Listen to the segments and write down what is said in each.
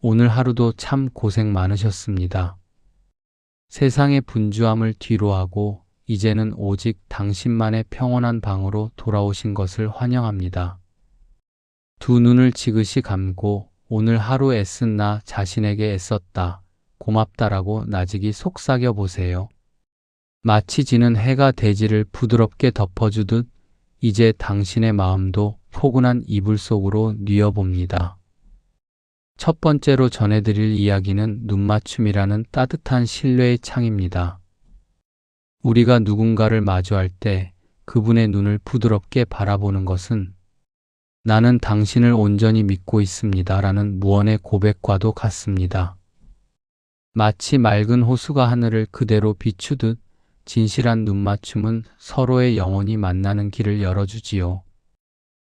오늘 하루도 참 고생 많으셨습니다. 세상의 분주함을 뒤로하고 이제는 오직 당신만의 평온한 방으로 돌아오신 것을 환영합니다. 두 눈을 지그시 감고 오늘 하루 애쓴 나 자신에게 애썼다, 고맙다라고 나직이 속삭여 보세요. 마치 지는 해가 대지를 부드럽게 덮어주듯 이제 당신의 마음도 포근한 이불 속으로 뉘어봅니다. 첫 번째로 전해드릴 이야기는 눈맞춤이라는 따뜻한 신뢰의 창입니다. 우리가 누군가를 마주할 때 그분의 눈을 부드럽게 바라보는 것은 나는 당신을 온전히 믿고 있습니다 라는 무언의 고백과도 같습니다. 마치 맑은 호수가 하늘을 그대로 비추듯 진실한 눈맞춤은 서로의 영혼이 만나는 길을 열어주지요.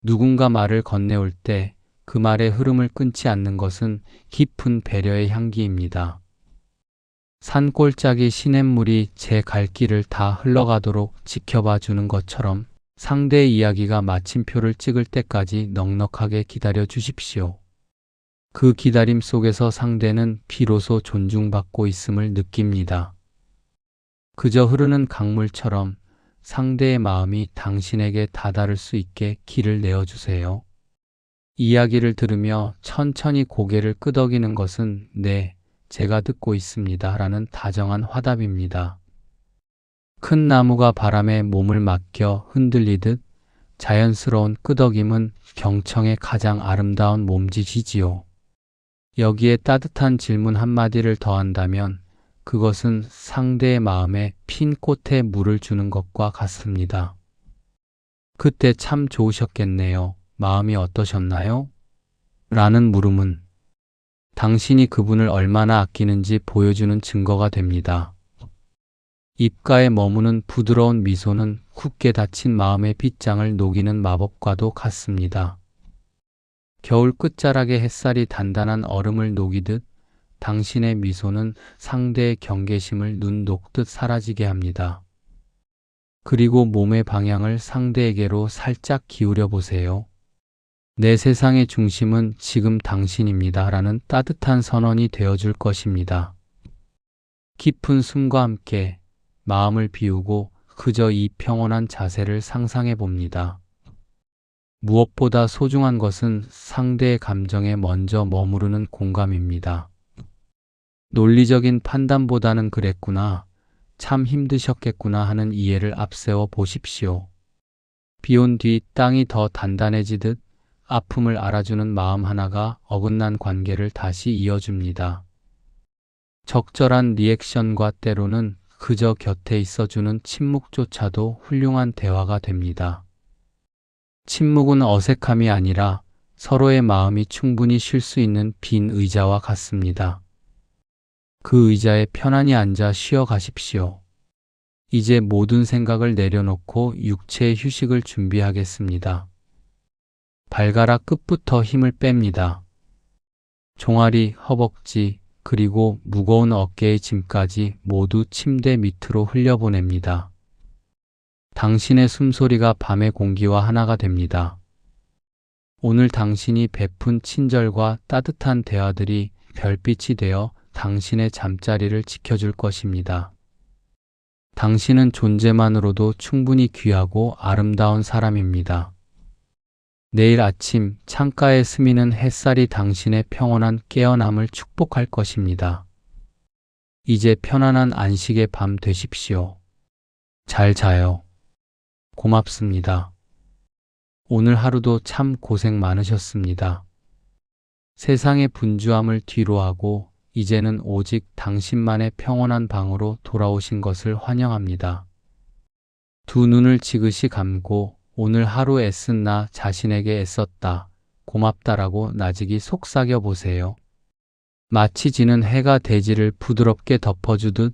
누군가 말을 건네올 때 그 말의 흐름을 끊지 않는 것은 깊은 배려의 향기입니다. 산골짜기 시냇물이 제 갈 길을 다 흘러가도록 지켜봐 주는 것처럼 상대의 이야기가 마침표를 찍을 때까지 넉넉하게 기다려 주십시오. 그 기다림 속에서 상대는 비로소 존중받고 있음을 느낍니다. 그저 흐르는 강물처럼 상대의 마음이 당신에게 다다를 수 있게 길을 내어주세요. 이야기를 들으며 천천히 고개를 끄덕이는 것은 네, 제가 듣고 있습니다 라는 다정한 화답입니다. 큰 나무가 바람에 몸을 맡겨 흔들리듯 자연스러운 끄덕임은 경청의 가장 아름다운 몸짓이지요. 여기에 따뜻한 질문 한마디를 더한다면 그것은 상대의 마음에 핀 꽃에 물을 주는 것과 같습니다. 그때 참 좋으셨겠네요. 마음이 어떠셨나요? 라는 물음은 당신이 그분을 얼마나 아끼는지 보여주는 증거가 됩니다. 입가에 머무는 부드러운 미소는 굳게 닫힌 마음의 빗장을 녹이는 마법과도 같습니다. 겨울 끝자락의 햇살이 단단한 얼음을 녹이듯 당신의 미소는 상대의 경계심을 눈 녹듯 사라지게 합니다. 그리고 몸의 방향을 상대에게로 살짝 기울여 보세요. 내 세상의 중심은 지금 당신입니다 라는 따뜻한 선언이 되어줄 것입니다. 깊은 숨과 함께 마음을 비우고 그저 이 평온한 자세를 상상해 봅니다. 무엇보다 소중한 것은 상대의 감정에 먼저 머무르는 공감입니다. 논리적인 판단보다는 그랬구나, 참 힘드셨겠구나 하는 이해를 앞세워 보십시오. 비온 뒤 땅이 더 단단해지듯 아픔을 알아주는 마음 하나가 어긋난 관계를 다시 이어줍니다. 적절한 리액션과 때로는 그저 곁에 있어주는 침묵조차도 훌륭한 대화가 됩니다. 침묵은 어색함이 아니라 서로의 마음이 충분히 쉴 수 있는 빈 의자와 같습니다. 그 의자에 편안히 앉아 쉬어 가십시오. 이제 모든 생각을 내려놓고 육체의 휴식을 준비하겠습니다. 발가락 끝부터 힘을 뺍니다. 종아리, 허벅지, 그리고 무거운 어깨의 짐까지 모두 침대 밑으로 흘려보냅니다. 당신의 숨소리가 밤의 공기와 하나가 됩니다. 오늘 당신이 베푼 친절과 따뜻한 대화들이 별빛이 되어 당신의 잠자리를 지켜줄 것입니다. 당신은 존재만으로도 충분히 귀하고 아름다운 사람입니다. 내일 아침 창가에 스미는 햇살이 당신의 평온한 깨어남을 축복할 것입니다. 이제 편안한 안식의 밤 되십시오. 잘 자요. 고맙습니다. 오늘 하루도 참 고생 많으셨습니다. 세상의 분주함을 뒤로하고 이제는 오직 당신만의 평온한 방으로 돌아오신 것을 환영합니다. 두 눈을 지그시 감고 오늘 하루 애쓴 나 자신에게 애썼다, 고맙다라고 나직이 속삭여 보세요. 마치 지는 해가 대지를 부드럽게 덮어주듯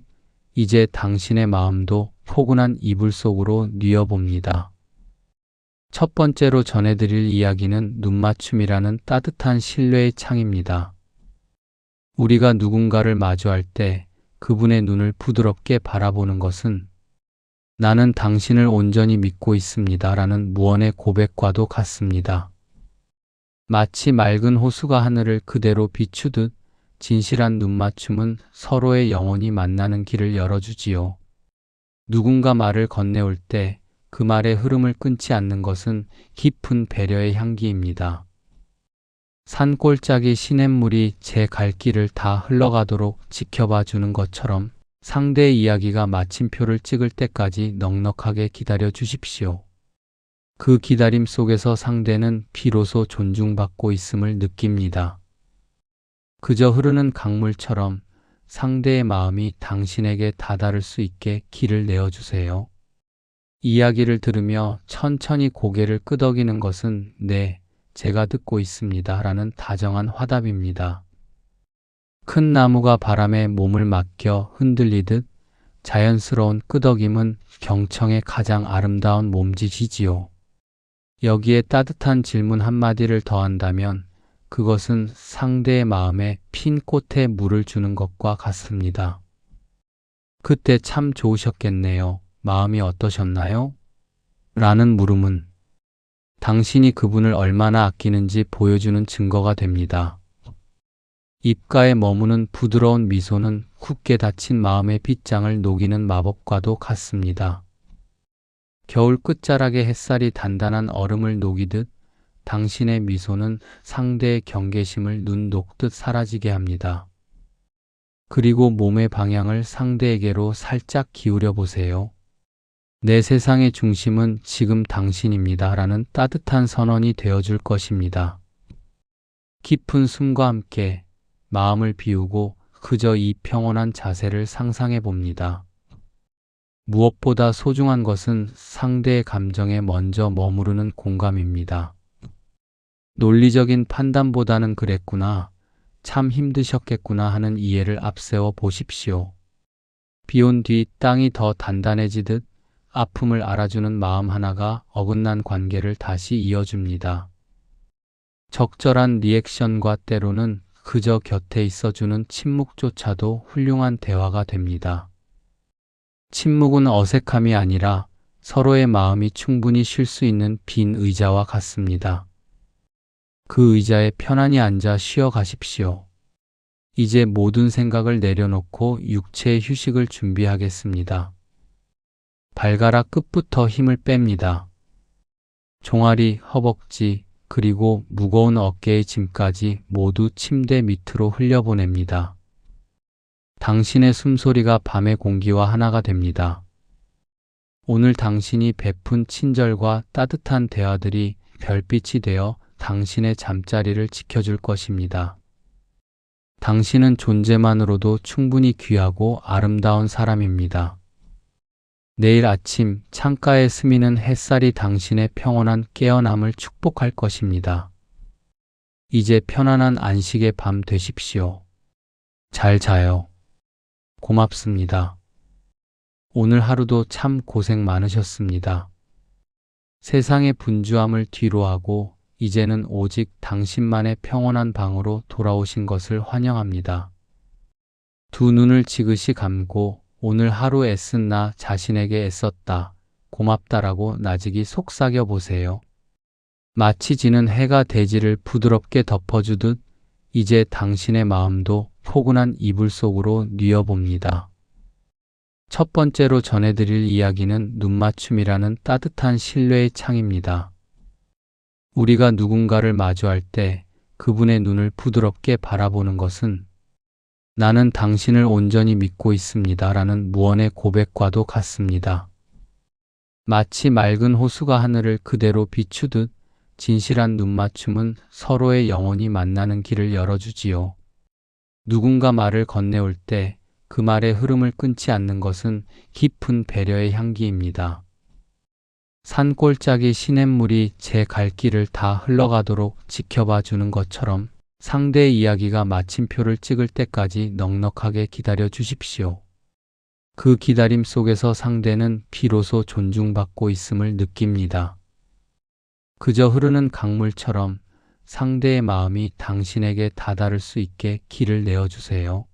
이제 당신의 마음도 포근한 이불 속으로 뉘어봅니다. 첫 번째로 전해드릴 이야기는 눈맞춤이라는 따뜻한 신뢰의 창입니다. 우리가 누군가를 마주할 때 그분의 눈을 부드럽게 바라보는 것은 나는 당신을 온전히 믿고 있습니다 라는 무언의 고백과도 같습니다. 마치 맑은 호수가 하늘을 그대로 비추듯 진실한 눈맞춤은 서로의 영혼이 만나는 길을 열어주지요. 누군가 말을 건네올 때 그 말의 흐름을 끊지 않는 것은 깊은 배려의 향기입니다. 산골짜기 시냇물이 제 갈 길을 다 흘러가도록 지켜봐 주는 것처럼 상대의 이야기가 마침표를 찍을 때까지 넉넉하게 기다려 주십시오. 그 기다림 속에서 상대는 비로소 존중받고 있음을 느낍니다. 그저 흐르는 강물처럼 상대의 마음이 당신에게 다다를 수 있게 길을 내어주세요. 이야기를 들으며 천천히 고개를 끄덕이는 것은 네, 제가 듣고 있습니다 라는 다정한 화답입니다. 큰 나무가 바람에 몸을 맡겨 흔들리듯 자연스러운 끄덕임은 경청의 가장 아름다운 몸짓이지요. 여기에 따뜻한 질문 한마디를 더한다면 그것은 상대의 마음에 핀 꽃에 물을 주는 것과 같습니다. 그때 참 좋으셨겠네요. 마음이 어떠셨나요? 라는 물음은 당신이 그분을 얼마나 아끼는지 보여주는 증거가 됩니다. 입가에 머무는 부드러운 미소는 굳게 닫힌 마음의 빗장을 녹이는 마법과도 같습니다. 겨울 끝자락의 햇살이 단단한 얼음을 녹이듯 당신의 미소는 상대의 경계심을 눈 녹듯 사라지게 합니다. 그리고 몸의 방향을 상대에게로 살짝 기울여 보세요. 내 세상의 중심은 지금 당신입니다 라는 따뜻한 선언이 되어줄 것입니다. 깊은 숨과 함께 마음을 비우고 그저 이 평온한 자세를 상상해 봅니다. 무엇보다 소중한 것은 상대의 감정에 먼저 머무르는 공감입니다. 논리적인 판단보다는 그랬구나, 참 힘드셨겠구나 하는 이해를 앞세워 보십시오. 비온 뒤 땅이 더 단단해지듯 아픔을 알아주는 마음 하나가 어긋난 관계를 다시 이어줍니다. 적절한 리액션과 때로는 그저 곁에 있어주는 침묵조차도 훌륭한 대화가 됩니다. 침묵은 어색함이 아니라 서로의 마음이 충분히 쉴 수 있는 빈 의자와 같습니다. 그 의자에 편안히 앉아 쉬어 가십시오. 이제 모든 생각을 내려놓고 육체의 휴식을 준비하겠습니다. 발가락 끝부터 힘을 뺍니다. 종아리, 허벅지, 그리고 무거운 어깨의 짐까지 모두 침대 밑으로 흘려보냅니다. 당신의 숨소리가 밤의 공기와 하나가 됩니다. 오늘 당신이 베푼 친절과 따뜻한 대화들이 별빛이 되어 당신의 잠자리를 지켜줄 것입니다. 당신은 존재만으로도 충분히 귀하고 아름다운 사람입니다. 내일 아침 창가에 스미는 햇살이 당신의 평온한 깨어남을 축복할 것입니다. 이제 편안한 안식의 밤 되십시오. 잘 자요. 고맙습니다. 오늘 하루도 참 고생 많으셨습니다. 세상의 분주함을 뒤로하고 이제는 오직 당신만의 평온한 방으로 돌아오신 것을 환영합니다. 두 눈을 지그시 감고 오늘 하루 애쓴 나 자신에게 애썼다, 고맙다라고 나직이 속삭여 보세요. 마치 지는 해가 대지를 부드럽게 덮어주듯 이제 당신의 마음도 포근한 이불 속으로 뉘어봅니다. 첫 번째로 전해드릴 이야기는 눈맞춤이라는 따뜻한 신뢰의 창입니다. 우리가 누군가를 마주할 때 그분의 눈을 부드럽게 바라보는 것은 나는 당신을 온전히 믿고 있습니다 라는 무언의 고백과도 같습니다. 마치 맑은 호수가 하늘을 그대로 비추듯 진실한 눈맞춤은 서로의 영혼이 만나는 길을 열어주지요. 누군가 말을 건네올 때 그 말의 흐름을 끊지 않는 것은 깊은 배려의 향기입니다. 산골짜기 시냇물이 제 갈 길을 다 흘러가도록 지켜봐 주는 것처럼 상대의 이야기가 마침표를 찍을 때까지 넉넉하게 기다려 주십시오. 그 기다림 속에서 상대는 비로소 존중받고 있음을 느낍니다. 그저 흐르는 강물처럼 상대의 마음이 당신에게 다다를 수 있게 길을 내어주세요.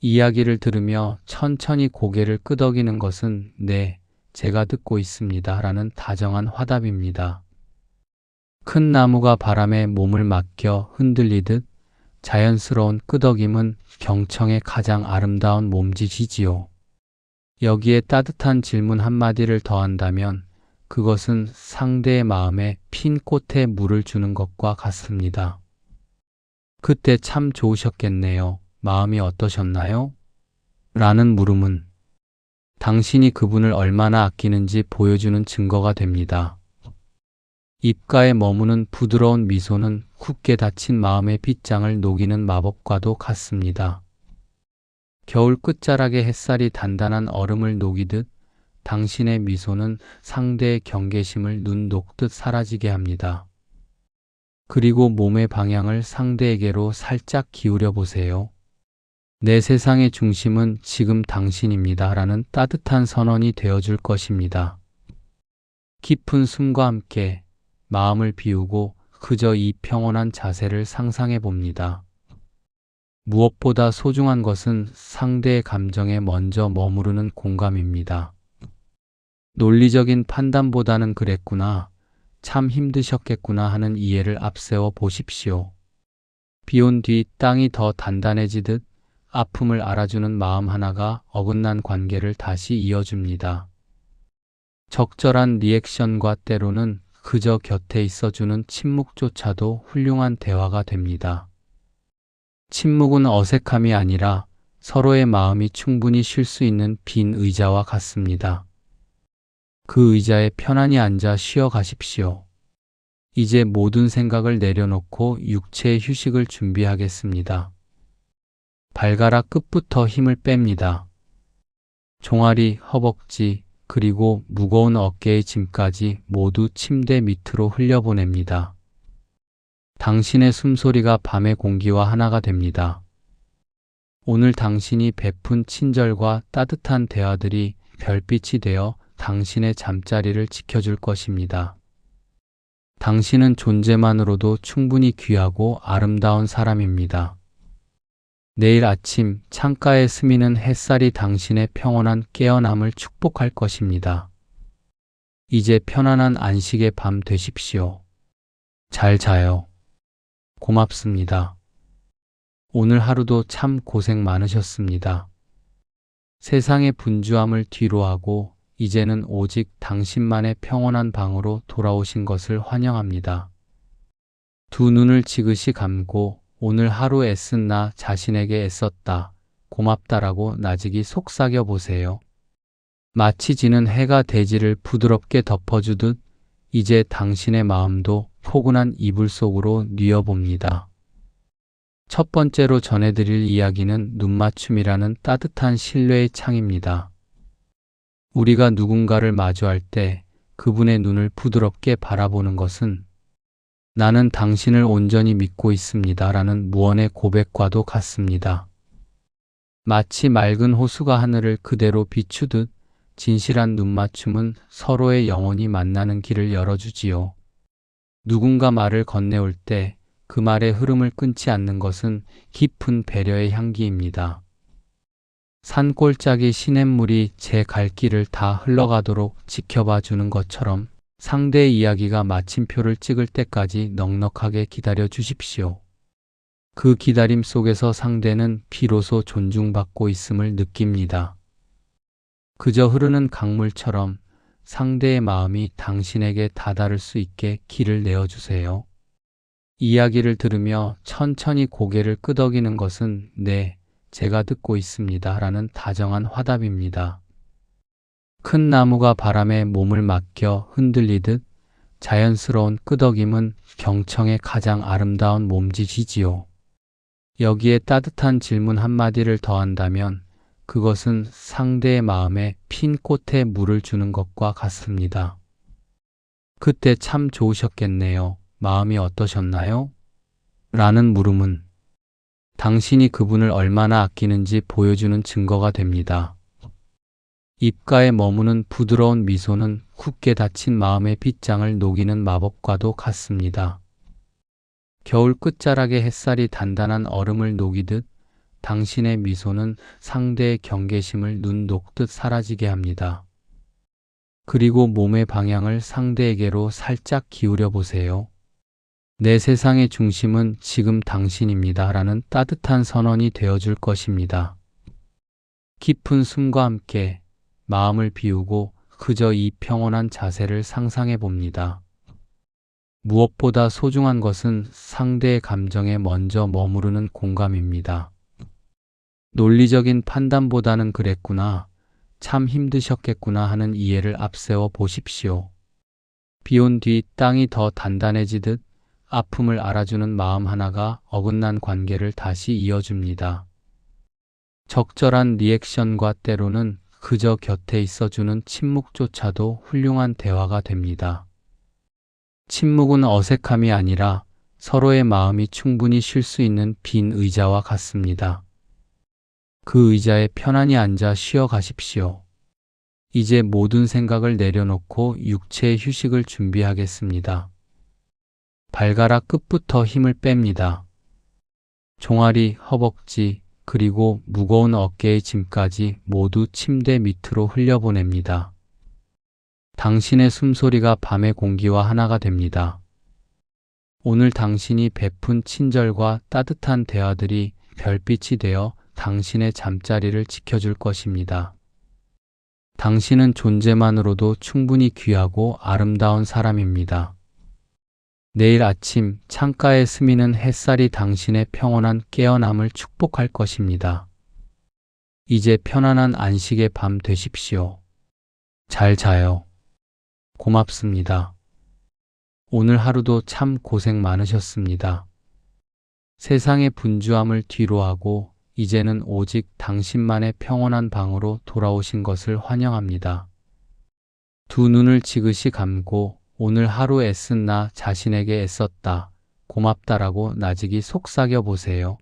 이야기를 들으며 천천히 고개를 끄덕이는 것은 네, 제가 듣고 있습니다 라는 다정한 화답입니다. 큰 나무가 바람에 몸을 맡겨 흔들리듯 자연스러운 끄덕임은 경청의 가장 아름다운 몸짓이지요. 여기에 따뜻한 질문 한마디를 더한다면 그것은 상대의 마음에 핀 꽃에 물을 주는 것과 같습니다. 그때 참 좋으셨겠네요. 마음이 어떠셨나요? 라는 물음은 당신이 그분을 얼마나 아끼는지 보여주는 증거가 됩니다. 입가에 머무는 부드러운 미소는 굳게 닫힌 마음의 빗장을 녹이는 마법과도 같습니다. 겨울 끝자락의 햇살이 단단한 얼음을 녹이듯 당신의 미소는 상대의 경계심을 눈 녹듯 사라지게 합니다. 그리고 몸의 방향을 상대에게로 살짝 기울여 보세요. 내 세상의 중심은 지금 당신입니다. 라는 따뜻한 선언이 되어줄 것입니다. 깊은 숨과 함께 마음을 비우고 그저 이 평온한 자세를 상상해 봅니다. 무엇보다 소중한 것은 상대의 감정에 먼저 머무르는 공감입니다. 논리적인 판단보다는 그랬구나, 참 힘드셨겠구나 하는 이해를 앞세워 보십시오. 비온 뒤 땅이 더 단단해지듯 아픔을 알아주는 마음 하나가 어긋난 관계를 다시 이어줍니다. 적절한 리액션과 때로는 그저 곁에 있어주는 침묵조차도 훌륭한 대화가 됩니다. 침묵은 어색함이 아니라 서로의 마음이 충분히 쉴 수 있는 빈 의자와 같습니다. 그 의자에 편안히 앉아 쉬어 가십시오. 이제 모든 생각을 내려놓고 육체의 휴식을 준비하겠습니다. 발가락 끝부터 힘을 뺍니다. 종아리, 허벅지, 그리고 무거운 어깨의 짐까지 모두 침대 밑으로 흘려보냅니다. 당신의 숨소리가 밤의 공기와 하나가 됩니다. 오늘 당신이 베푼 친절과 따뜻한 대화들이 별빛이 되어 당신의 잠자리를 지켜줄 것입니다. 당신은 존재만으로도 충분히 귀하고 아름다운 사람입니다. 내일 아침 창가에 스미는 햇살이 당신의 평온한 깨어남을 축복할 것입니다. 이제 편안한 안식의 밤 되십시오. 잘 자요. 고맙습니다. 오늘 하루도 참 고생 많으셨습니다. 세상의 분주함을 뒤로하고 이제는 오직 당신만의 평온한 방으로 돌아오신 것을 환영합니다. 두 눈을 지그시 감고 오늘 하루 애쓴 나 자신에게 애썼다, 고맙다라고 나직이 속삭여 보세요. 마치 지는 해가 대지를 부드럽게 덮어주듯 이제 당신의 마음도 포근한 이불 속으로 뉘어봅니다. 첫 번째로 전해드릴 이야기는 눈맞춤이라는 따뜻한 신뢰의 창입니다. 우리가 누군가를 마주할 때 그분의 눈을 부드럽게 바라보는 것은 나는 당신을 온전히 믿고 있습니다. 라는 무언의 고백과도 같습니다. 마치 맑은 호수가 하늘을 그대로 비추듯 진실한 눈맞춤은 서로의 영혼이 만나는 길을 열어주지요. 누군가 말을 건네올 때 그 말의 흐름을 끊지 않는 것은 깊은 배려의 향기입니다. 산골짜기 시냇물이 제 갈 길을 다 흘러가도록 지켜봐 주는 것처럼 상대의 이야기가 마침표를 찍을 때까지 넉넉하게 기다려 주십시오. 그 기다림 속에서 상대는 비로소 존중받고 있음을 느낍니다. 그저 흐르는 강물처럼 상대의 마음이 당신에게 다다를 수 있게 길을 내어주세요. 이야기를 들으며 천천히 고개를 끄덕이는 것은 네, 제가 듣고 있습니다. 라는 다정한 화답입니다. 큰 나무가 바람에 몸을 맡겨 흔들리듯 자연스러운 끄덕임은 경청의 가장 아름다운 몸짓이지요. 여기에 따뜻한 질문 한마디를 더한다면 그것은 상대의 마음에 핀 꽃에 물을 주는 것과 같습니다. 그때 참 좋으셨겠네요. 마음이 어떠셨나요? 라는 물음은 당신이 그분을 얼마나 아끼는지 보여주는 증거가 됩니다. 입가에 머무는 부드러운 미소는 굳게 닫힌 마음의 빗장을 녹이는 마법과도 같습니다. 겨울 끝자락의 햇살이 단단한 얼음을 녹이듯 당신의 미소는 상대의 경계심을 눈 녹듯 사라지게 합니다. 그리고 몸의 방향을 상대에게로 살짝 기울여 보세요. 내 세상의 중심은 지금 당신입니다. 라는 따뜻한 선언이 되어줄 것입니다. 깊은 숨과 함께 마음을 비우고 그저 이 평온한 자세를 상상해 봅니다. 무엇보다 소중한 것은 상대의 감정에 먼저 머무르는 공감입니다. 논리적인 판단보다는 그랬구나, 참 힘드셨겠구나 하는 이해를 앞세워 보십시오. 비 온 뒤 땅이 더 단단해지듯 아픔을 알아주는 마음 하나가 어긋난 관계를 다시 이어줍니다. 적절한 리액션과 때로는 그저 곁에 있어주는 침묵조차도 훌륭한 대화가 됩니다. 침묵은 어색함이 아니라 서로의 마음이 충분히 쉴 수 있는 빈 의자와 같습니다. 그 의자에 편안히 앉아 쉬어 가십시오. 이제 모든 생각을 내려놓고 육체의 휴식을 준비하겠습니다. 발가락 끝부터 힘을 뺍니다. 종아리, 허벅지, 그리고 무거운 어깨의 짐까지 모두 침대 밑으로 흘려보냅니다. 당신의 숨소리가 밤의 공기와 하나가 됩니다. 오늘 당신이 베푼 친절과 따뜻한 대화들이 별빛이 되어 당신의 잠자리를 지켜줄 것입니다. 당신은 존재만으로도 충분히 귀하고 아름다운 사람입니다. 내일 아침 창가에 스미는 햇살이 당신의 평온한 깨어남을 축복할 것입니다. 이제 편안한 안식의 밤 되십시오. 잘 자요. 고맙습니다. 오늘 하루도 참 고생 많으셨습니다. 세상의 분주함을 뒤로하고 이제는 오직 당신만의 평온한 방으로 돌아오신 것을 환영합니다. 두 눈을 지그시 감고 오늘 하루 애쓴 나 자신에게 애썼다, 고맙다라고 나직이 속삭여 보세요.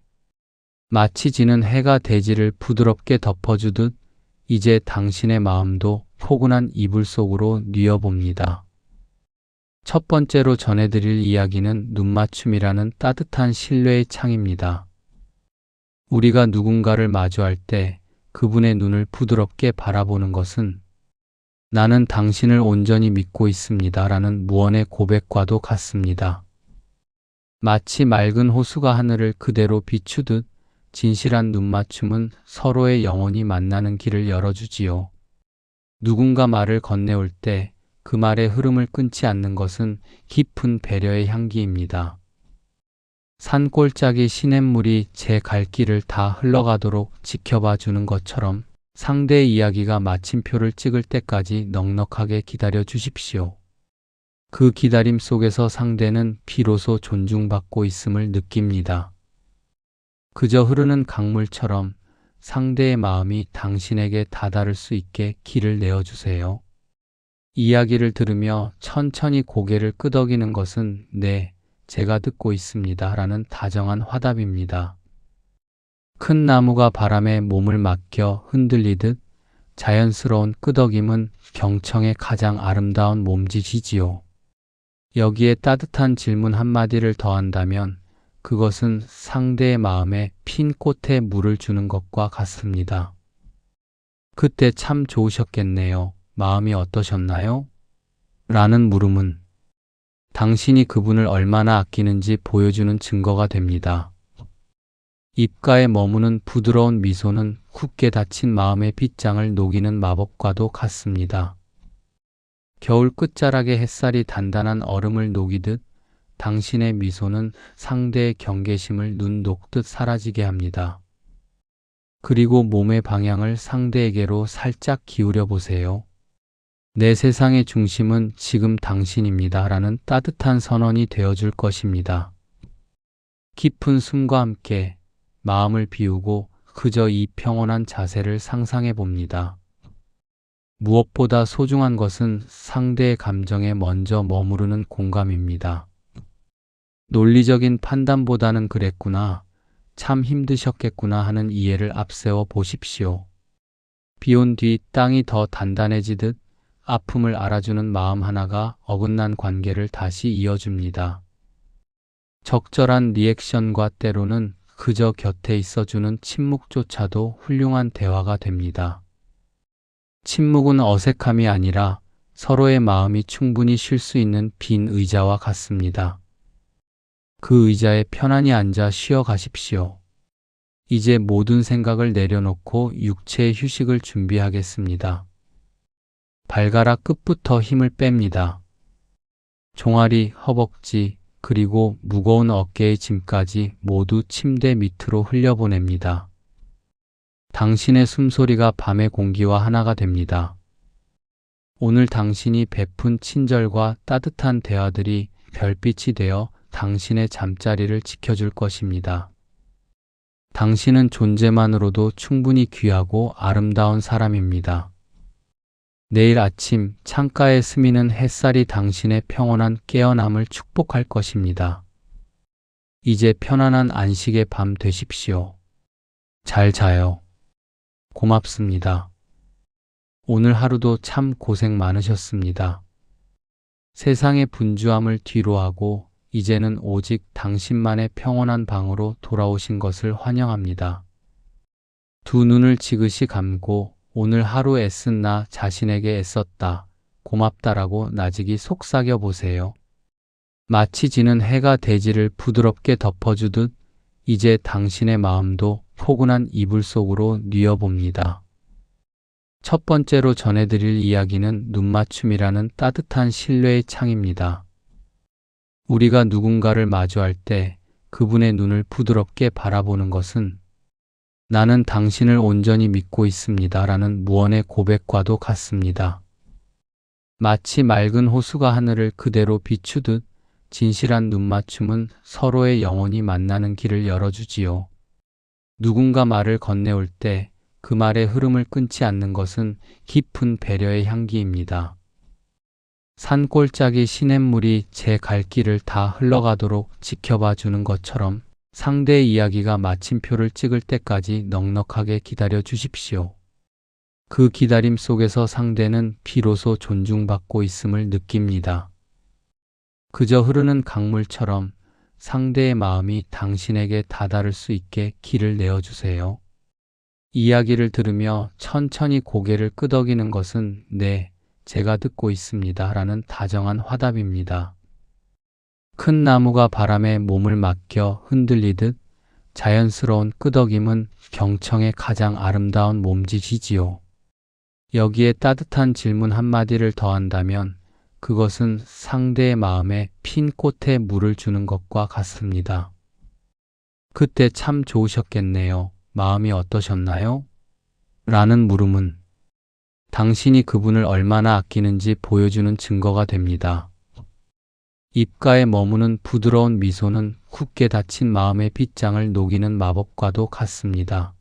마치 지는 해가 대지를 부드럽게 덮어주듯 이제 당신의 마음도 포근한 이불 속으로 뉘어봅니다. 첫 번째로 전해드릴 이야기는 눈맞춤이라는 따뜻한 신뢰의 창입니다. 우리가 누군가를 마주할 때 그분의 눈을 부드럽게 바라보는 것은 나는 당신을 온전히 믿고 있습니다 라는 무언의 고백과도 같습니다. 마치 맑은 호수가 하늘을 그대로 비추듯 진실한 눈맞춤은 서로의 영혼이 만나는 길을 열어주지요. 누군가 말을 건네올 때 그 말의 흐름을 끊지 않는 것은 깊은 배려의 향기입니다. 산골짜기 시냇물이 제 갈 길을 다 흘러가도록 지켜봐 주는 것처럼 상대의 이야기가 마침표를 찍을 때까지 넉넉하게 기다려 주십시오. 그 기다림 속에서 상대는 비로소 존중받고 있음을 느낍니다. 그저 흐르는 강물처럼 상대의 마음이 당신에게 다다를 수 있게 길을 내어주세요. 이야기를 들으며 천천히 고개를 끄덕이는 것은 네, 제가 듣고 있습니다 라는 다정한 화답입니다. 큰 나무가 바람에 몸을 맡겨 흔들리듯 자연스러운 끄덕임은 경청의 가장 아름다운 몸짓이지요. 여기에 따뜻한 질문 한마디를 더한다면 그것은 상대의 마음에 핀 꽃에 물을 주는 것과 같습니다. 그때 참 좋으셨겠네요. 마음이 어떠셨나요? 라는 물음은 당신이 그분을 얼마나 아끼는지 보여주는 증거가 됩니다. 입가에 머무는 부드러운 미소는 굳게 닫힌 마음의 빗장을 녹이는 마법과도 같습니다. 겨울 끝자락의 햇살이 단단한 얼음을 녹이듯 당신의 미소는 상대의 경계심을 눈 녹듯 사라지게 합니다. 그리고 몸의 방향을 상대에게로 살짝 기울여 보세요. 내 세상의 중심은 지금 당신입니다 라는 따뜻한 선언이 되어줄 것입니다. 깊은 숨과 함께 마음을 비우고 그저 이 평온한 자세를 상상해 봅니다. 무엇보다 소중한 것은 상대의 감정에 먼저 머무르는 공감입니다. 논리적인 판단보다는 그랬구나, 참 힘드셨겠구나 하는 이해를 앞세워 보십시오. 비 온 뒤 땅이 더 단단해지듯 아픔을 알아주는 마음 하나가 어긋난 관계를 다시 이어줍니다. 적절한 리액션과 때로는 그저 곁에 있어주는 침묵조차도 훌륭한 대화가 됩니다. 침묵은 어색함이 아니라 서로의 마음이 충분히 쉴 수 있는 빈 의자와 같습니다. 그 의자에 편안히 앉아 쉬어 가십시오. 이제 모든 생각을 내려놓고 육체의 휴식을 준비하겠습니다. 발가락 끝부터 힘을 뺍니다. 종아리, 허벅지, 그리고 무거운 어깨의 짐까지 모두 침대 밑으로 흘려보냅니다. 당신의 숨소리가 밤의 공기와 하나가 됩니다. 오늘 당신이 베푼 친절과 따뜻한 대화들이 별빛이 되어 당신의 잠자리를 지켜줄 것입니다. 당신은 존재만으로도 충분히 귀하고 아름다운 사람입니다. 내일 아침 창가에 스미는 햇살이 당신의 평온한 깨어남을 축복할 것입니다. 이제 편안한 안식의 밤 되십시오. 잘 자요. 고맙습니다. 오늘 하루도 참 고생 많으셨습니다. 세상의 분주함을 뒤로하고 이제는 오직 당신만의 평온한 방으로 돌아오신 것을 환영합니다. 두 눈을 지그시 감고 오늘 하루 애쓴 나 자신에게 애썼다, 고맙다라고 나직이 속삭여 보세요. 마치 지는 해가 대지를 부드럽게 덮어주듯 이제 당신의 마음도 포근한 이불 속으로 뉘어봅니다. 첫 번째로 전해드릴 이야기는 눈맞춤이라는 따뜻한 신뢰의 창입니다. 우리가 누군가를 마주할 때 그분의 눈을 부드럽게 바라보는 것은 나는 당신을 온전히 믿고 있습니다 라는 무언의 고백과도 같습니다. 마치 맑은 호수가 하늘을 그대로 비추듯 진실한 눈맞춤은 서로의 영혼이 만나는 길을 열어주지요. 누군가 말을 건네올 때 그 말의 흐름을 끊지 않는 것은 깊은 배려의 향기입니다. 산골짜기 시냇물이 제 갈 길을 다 흘러가도록 지켜봐 주는 것처럼 상대의 이야기가 마침표를 찍을 때까지 넉넉하게 기다려 주십시오. 그 기다림 속에서 상대는 비로소 존중받고 있음을 느낍니다. 그저 흐르는 강물처럼 상대의 마음이 당신에게 다다를 수 있게 길을 내어주세요. 이야기를 들으며 천천히 고개를 끄덕이는 것은 네, 제가 듣고 있습니다 라는 다정한 화답입니다. 큰 나무가 바람에 몸을 맡겨 흔들리듯 자연스러운 끄덕임은 경청의 가장 아름다운 몸짓이지요. 여기에 따뜻한 질문 한마디를 더한다면 그것은 상대의 마음에 핀 꽃에 물을 주는 것과 같습니다. 그때 참 좋으셨겠네요. 마음이 어떠셨나요? 라는 물음은 당신이 그분을 얼마나 아끼는지 보여주는 증거가 됩니다. 입가에 머무는 부드러운 미소는 굳게 닫힌 마음의 빗장을 녹이는 마법과도 같습니다.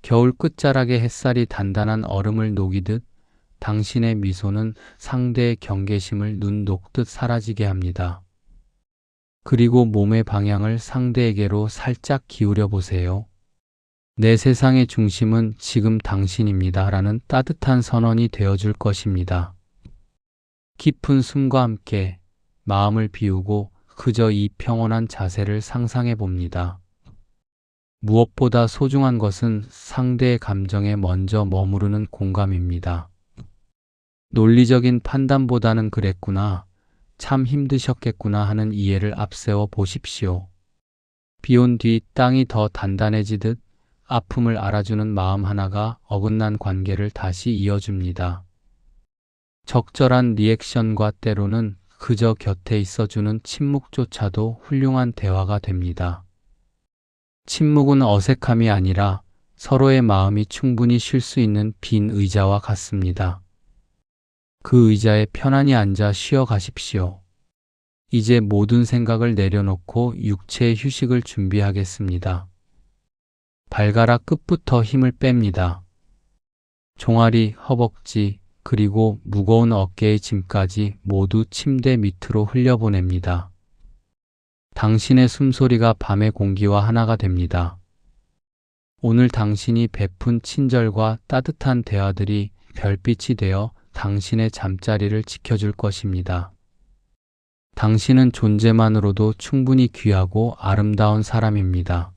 겨울 끝자락의 햇살이 단단한 얼음을 녹이듯 당신의 미소는 상대의 경계심을 눈 녹듯 사라지게 합니다. 그리고 몸의 방향을 상대에게로 살짝 기울여 보세요. 내 세상의 중심은 지금 당신입니다 라는 따뜻한 선언이 되어줄 것입니다. 깊은 숨과 함께 마음을 비우고 그저 이 평온한 자세를 상상해 봅니다. 무엇보다 소중한 것은 상대의 감정에 먼저 머무르는 공감입니다. 논리적인 판단보다는 그랬구나, 참 힘드셨겠구나 하는 이해를 앞세워 보십시오. 비온 뒤 땅이 더 단단해지듯 아픔을 알아주는 마음 하나가 어긋난 관계를 다시 이어줍니다. 적절한 리액션과 때로는 그저 곁에 있어주는 침묵조차도 훌륭한 대화가 됩니다. 침묵은 어색함이 아니라 서로의 마음이 충분히 쉴 수 있는 빈 의자와 같습니다. 그 의자에 편안히 앉아 쉬어 가십시오. 이제 모든 생각을 내려놓고 육체의 휴식을 준비하겠습니다. 발가락 끝부터 힘을 뺍니다. 종아리, 허벅지, 그리고 무거운 어깨의 짐까지 모두 침대 밑으로 흘려보냅니다. 당신의 숨소리가 밤의 공기와 하나가 됩니다. 오늘 당신이 베푼 친절과 따뜻한 대화들이 별빛이 되어 당신의 잠자리를 지켜줄 것입니다. 당신은 존재만으로도 충분히 귀하고 아름다운 사람입니다.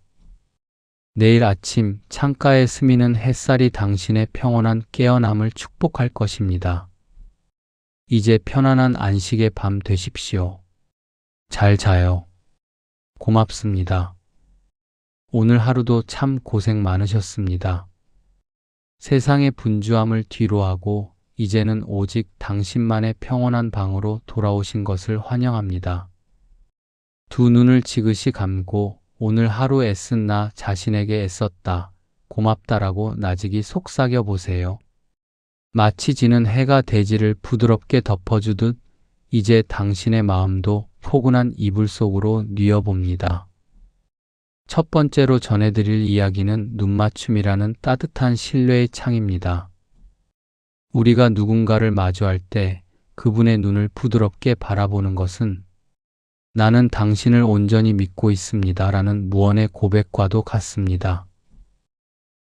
내일 아침 창가에 스미는 햇살이 당신의 평온한 깨어남을 축복할 것입니다. 이제 편안한 안식의 밤 되십시오. 잘 자요. 고맙습니다. 오늘 하루도 참 고생 많으셨습니다. 세상의 분주함을 뒤로하고 이제는 오직 당신만의 평온한 방으로 돌아오신 것을 환영합니다. 두 눈을 지그시 감고 오늘 하루 애쓴 나 자신에게 애썼다, 고맙다라고 나직이 속삭여 보세요. 마치 지는 해가 대지를 부드럽게 덮어주듯 이제 당신의 마음도 포근한 이불 속으로 뉘어봅니다. 첫 번째로 전해드릴 이야기는 눈맞춤이라는 따뜻한 신뢰의 창입니다. 우리가 누군가를 마주할 때 그분의 눈을 부드럽게 바라보는 것은 나는 당신을 온전히 믿고 있습니다 라는 무언의 고백과도 같습니다.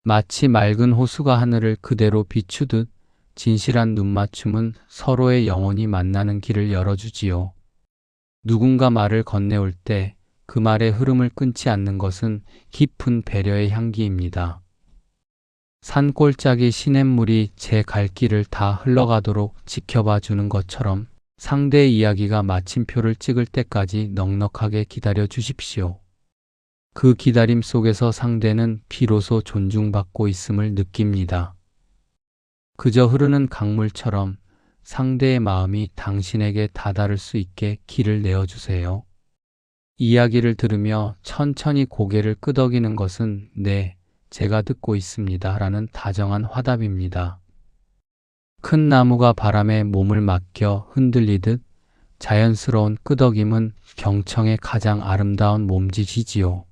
마치 맑은 호수가 하늘을 그대로 비추듯 진실한 눈맞춤은 서로의 영혼이 만나는 길을 열어주지요. 누군가 말을 건네올 때 그 말의 흐름을 끊지 않는 것은 깊은 배려의 향기입니다. 산골짜기 시냇물이 제 갈 길을 다 흘러가도록 지켜봐 주는 것처럼 상대의 이야기가 마침표를 찍을 때까지 넉넉하게 기다려 주십시오. 그 기다림 속에서 상대는 비로소 존중받고 있음을 느낍니다. 그저 흐르는 강물처럼 상대의 마음이 당신에게 다다를 수 있게 길을 내어주세요. 이야기를 들으며 천천히 고개를 끄덕이는 것은 네, 제가 듣고 있습니다 라는 다정한 화답입니다. 큰 나무가 바람에 몸을 맡겨 흔들리듯 자연스러운 끄덕임은 경청의 가장 아름다운 몸짓이지요.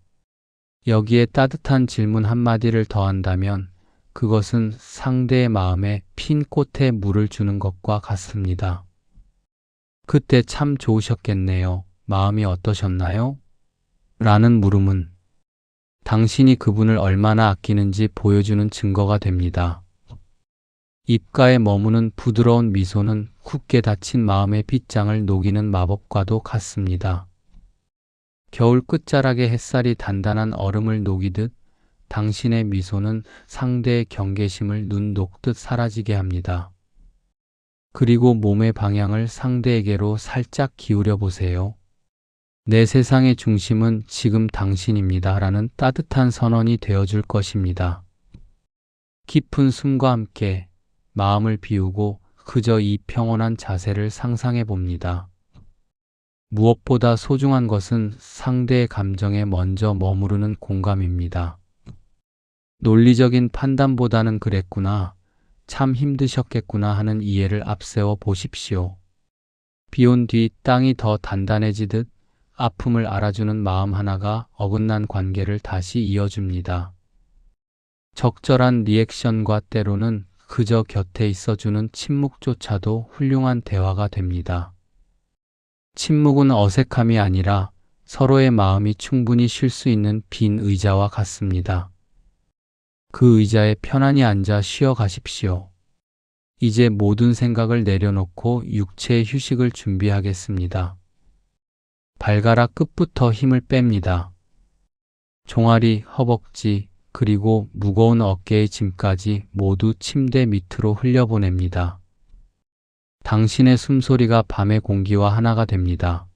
여기에 따뜻한 질문 한마디를 더한다면 그것은 상대의 마음에 핀 꽃에 물을 주는 것과 같습니다. 그때 참 좋으셨겠네요. 마음이 어떠셨나요? 라는 물음은 당신이 그분을 얼마나 아끼는지 보여주는 증거가 됩니다. 입가에 머무는 부드러운 미소는 굳게 닫힌 마음의 빗장을 녹이는 마법과도 같습니다. 겨울 끝자락의 햇살이 단단한 얼음을 녹이듯 당신의 미소는 상대의 경계심을 눈 녹듯 사라지게 합니다. 그리고 몸의 방향을 상대에게로 살짝 기울여 보세요. 내 세상의 중심은 지금 당신입니다 라는 따뜻한 선언이 되어줄 것입니다. 깊은 숨과 함께 마음을 비우고 그저 이 평온한 자세를 상상해 봅니다. 무엇보다 소중한 것은 상대의 감정에 먼저 머무르는 공감입니다. 논리적인 판단보다는 그랬구나, 참 힘드셨겠구나 하는 이해를 앞세워 보십시오. 비온 뒤 땅이 더 단단해지듯 아픔을 알아주는 마음 하나가 어긋난 관계를 다시 이어줍니다. 적절한 리액션과 때로는 그저 곁에 있어주는 침묵조차도 훌륭한 대화가 됩니다. 침묵은 어색함이 아니라 서로의 마음이 충분히 쉴 수 있는 빈 의자와 같습니다. 그 의자에 편안히 앉아 쉬어 가십시오. 이제 모든 생각을 내려놓고 육체의 휴식을 준비하겠습니다. 발가락 끝부터 힘을 뺍니다. 종아리, 허벅지, 그리고 무거운 어깨의 짐까지 모두 침대 밑으로 흘려보냅니다. 당신의 숨소리가 밤의 공기와 하나가 됩니다.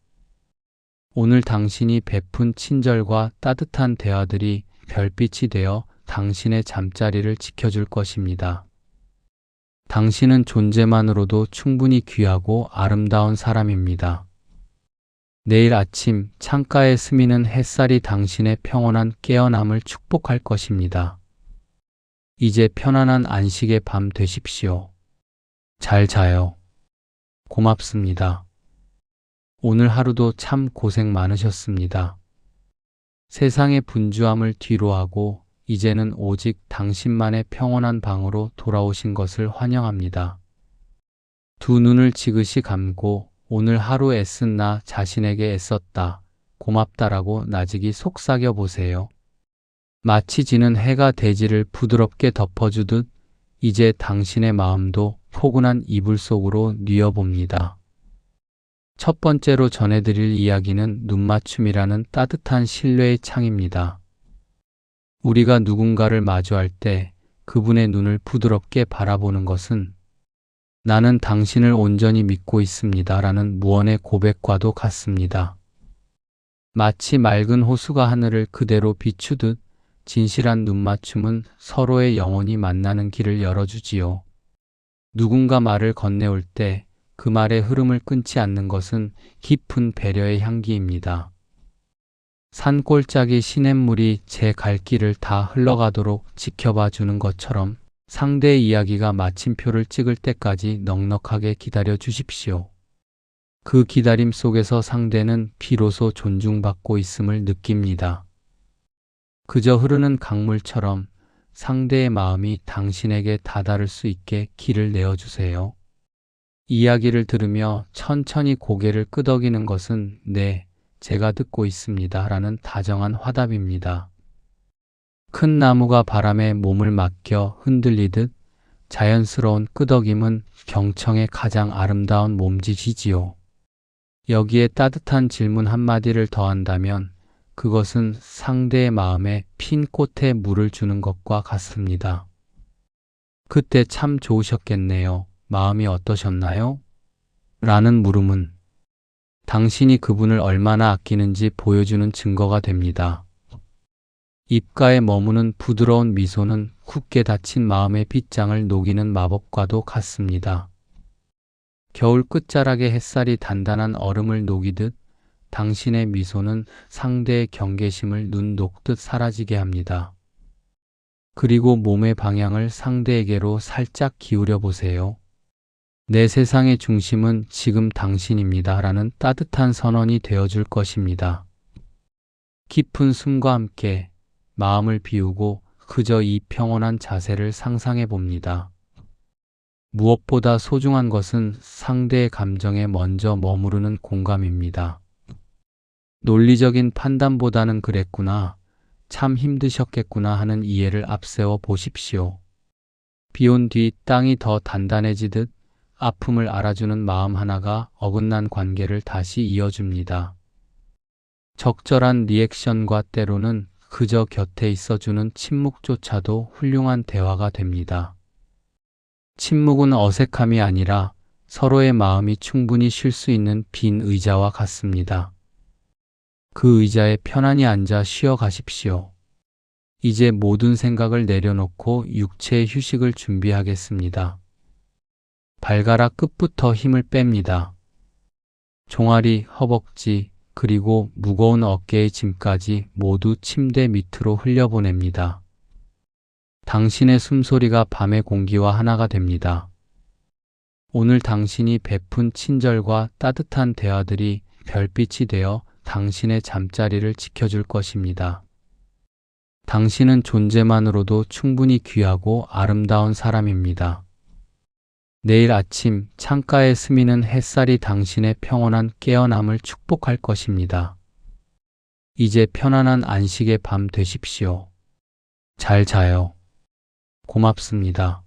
오늘 당신이 베푼 친절과 따뜻한 대화들이 별빛이 되어 당신의 잠자리를 지켜줄 것입니다. 당신은 존재만으로도 충분히 귀하고 아름다운 사람입니다. 내일 아침 창가에 스미는 햇살이 당신의 평온한 깨어남을 축복할 것입니다. 이제 편안한 안식의 밤 되십시오. 잘 자요. 고맙습니다. 오늘 하루도 참 고생 많으셨습니다. 세상의 분주함을 뒤로하고 이제는 오직 당신만의 평온한 방으로 돌아오신 것을 환영합니다. 두 눈을 지그시 감고 오늘 하루 애쓴 나 자신에게 애썼다, 고맙다라고 나직이 속삭여 보세요. 마치 지는 해가 대지를 부드럽게 덮어주듯 이제 당신의 마음도 포근한 이불 속으로 뉘어봅니다. 첫 번째로 전해드릴 이야기는 눈맞춤이라는 따뜻한 신뢰의 창입니다. 우리가 누군가를 마주할 때 그분의 눈을 부드럽게 바라보는 것은 나는 당신을 온전히 믿고 있습니다 라는 무언의 고백과도 같습니다. 마치 맑은 호수가 하늘을 그대로 비추듯 진실한 눈맞춤은 서로의 영혼이 만나는 길을 열어주지요. 누군가 말을 건네올 때 그 말의 흐름을 끊지 않는 것은 깊은 배려의 향기입니다. 산골짜기 시냇물이 제 갈 길을 다 흘러가도록 지켜봐 주는 것처럼 상대의 이야기가 마침표를 찍을 때까지 넉넉하게 기다려 주십시오. 그 기다림 속에서 상대는 비로소 존중받고 있음을 느낍니다. 그저 흐르는 강물처럼 상대의 마음이 당신에게 다다를 수 있게 길을 내어주세요. 이야기를 들으며 천천히 고개를 끄덕이는 것은 네, 제가 듣고 있습니다 라는 다정한 화답입니다. 큰 나무가 바람에 몸을 맡겨 흔들리듯 자연스러운 끄덕임은 경청의 가장 아름다운 몸짓이지요. 여기에 따뜻한 질문 한마디를 더한다면 그것은 상대의 마음에 핀 꽃에 물을 주는 것과 같습니다. 그때 참 좋으셨겠네요. 마음이 어떠셨나요? 라는 물음은 당신이 그분을 얼마나 아끼는지 보여주는 증거가 됩니다. 입가에 머무는 부드러운 미소는 굳게 닫힌 마음의 빗장을 녹이는 마법과도 같습니다. 겨울 끝자락의 햇살이 단단한 얼음을 녹이듯 당신의 미소는 상대의 경계심을 눈 녹듯 사라지게 합니다. 그리고 몸의 방향을 상대에게로 살짝 기울여 보세요. 내 세상의 중심은 지금 당신입니다 라는 따뜻한 선언이 되어줄 것입니다. 깊은 숨과 함께 마음을 비우고 그저 이 평온한 자세를 상상해 봅니다. 무엇보다 소중한 것은 상대의 감정에 먼저 머무르는 공감입니다. 논리적인 판단보다는 그랬구나, 참 힘드셨겠구나 하는 이해를 앞세워 보십시오. 비온 뒤 땅이 더 단단해지듯 아픔을 알아주는 마음 하나가 어긋난 관계를 다시 이어줍니다. 적절한 리액션과 때로는 그저 곁에 있어주는 침묵조차도 훌륭한 대화가 됩니다. 침묵은 어색함이 아니라 서로의 마음이 충분히 쉴 수 있는 빈 의자와 같습니다. 그 의자에 편안히 앉아 쉬어 가십시오. 이제 모든 생각을 내려놓고 육체의 휴식을 준비하겠습니다. 발가락 끝부터 힘을 뺍니다. 종아리, 허벅지, 그리고 무거운 어깨의 짐까지 모두 침대 밑으로 흘려보냅니다. 당신의 숨소리가 밤의 공기와 하나가 됩니다. 오늘 당신이 베푼 친절과 따뜻한 대화들이 별빛이 되어 당신의 잠자리를 지켜줄 것입니다. 당신은 존재만으로도 충분히 귀하고 아름다운 사람입니다. 내일 아침 창가에 스미는 햇살이 당신의 평온한 깨어남을 축복할 것입니다. 이제 편안한 안식의 밤 되십시오. 잘 자요. 고맙습니다.